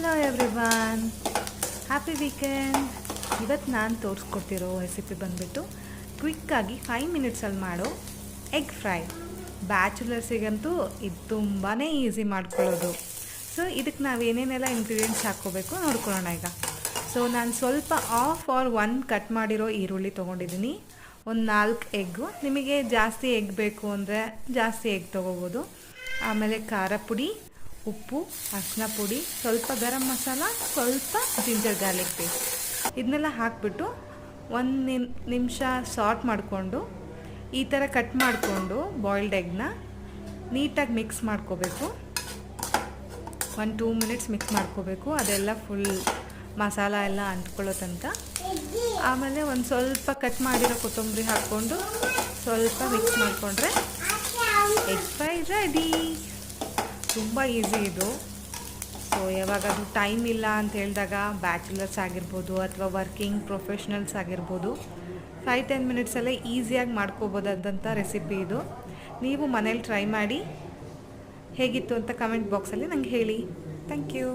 Hello everyone, happy weekend. ಇವತ್ತು ನಾನು ತೋರಿಸ್ಕೊಡ್ತಿರೋ recipe ಬಂದುಬಿಟ್ಟು ಕ್ವಿಕ್ಕಾಗಿ 5 ಮಿನಿಟ್ಸಲ್ಲಿ ಮಾಡೋ ಎಗ್ ಫ್ರೈ. ಬ್ಯಾಚುಲರ್ಸಿಗಂತೂ ಇದು ತುಂಬಾ ಈಸಿ ಮಾಡ್ಕೊಳ್ಳೋದು. ಸೊ ಇದಕ್ಕೆ ನಾವು ಏನೇನೆಲ್ಲ ಇಂಗ್ರೀಡಿಯೆಂಟ್ಸ್ ಹಾಕ್ಕೋಬೇಕು ನೋಡ್ಕೊಳ್ಳೋಣ ಈಗ. ಸೊ ನಾನು ಸ್ವಲ್ಪ ಆಫ್ ಆರ್ 1 ಕಟ್ ಮಾಡಿರೋ ಈರುಳ್ಳಿ ತೊಗೊಂಡಿದ್ದೀನಿ. ಒಂದು 4 ಎಗ್ಗು, ನಿಮಗೆ ಜಾಸ್ತಿ ಎಗ್ ಬೇಕು ಅಂದರೆ ಜಾಸ್ತಿ ಎಗ್ ತೊಗೋಬೋದು. ಆಮೇಲೆ ಖಾರ ಪುಡಿ, ಉಪ್ಪು, ಅರಿಶಿನ ಪುಡಿ, ಸ್ವಲ್ಪ ಗರಂ ಮಸಾಲ, ಸ್ವಲ್ಪ ಜಿಂಜರ್ ಗಾರ್ಲಿಕ್ ಪೇಸ್ಟ್, ಇದನ್ನೆಲ್ಲ ಹಾಕಿಬಿಟ್ಟು 1 ನಿಮಿಷ ಸಾಟ್ ಮಾಡಿಕೊಂಡು ಈ ಥರ ಕಟ್ ಮಾಡಿಕೊಂಡು ಬಾಯ್ಲ್ಡ್ ಎಗ್ನ ನೀಟಾಗಿ ಮಿಕ್ಸ್ ಮಾಡ್ಕೋಬೇಕು. 1-2 ಮಿನಿಟ್ಸ್ ಮಿಕ್ಸ್ ಮಾಡ್ಕೋಬೇಕು, ಅದೆಲ್ಲ ಫುಲ್ ಮಸಾಲ ಎಲ್ಲ ಅಂಟ್ಕೊಳ್ಳೋ ತನಕ. ಆಮೇಲೆ ಒಂದು ಸ್ವಲ್ಪ ಕಟ್ ಮಾಡಿರೋ ಕೊತ್ತಂಬರಿ ಹಾಕ್ಕೊಂಡು ಸ್ವಲ್ಪ ಮಿಕ್ಸ್ ಮಾಡಿಕೊಂಡ್ರೆ ಎಗ್ ಫ್ರೈ ರೆಡಿ. ತುಂಬ ಈಸಿ ಇದು. ಸೊ ಯಾವಾಗಾದ್ರೂ ಟೈಮ್ ಇಲ್ಲ ಅಂತ ಹೇಳಿದಾಗ ಬ್ಯಾಚುಲರ್ಸ್ ಆಗಿರ್ಬೋದು ಅಥವಾ ವರ್ಕಿಂಗ್ ಪ್ರೊಫೆಷ್ನಲ್ಸ್ ಆಗಿರ್ಬೋದು 5-10 ಮಿನಿಟ್ಸಲ್ಲೇ ಈಸಿಯಾಗಿ ಮಾಡ್ಕೋಬೋದಾದಂಥ ರೆಸಿಪಿ ಇದು. ನೀವು ಮನೇಲಿ ಟ್ರೈ ಮಾಡಿ ಹೇಗಿತ್ತು ಅಂತ ಕಮೆಂಟ್ ಬಾಕ್ಸಲ್ಲಿ ನಂಗೆ ಹೇಳಿ. Thank you.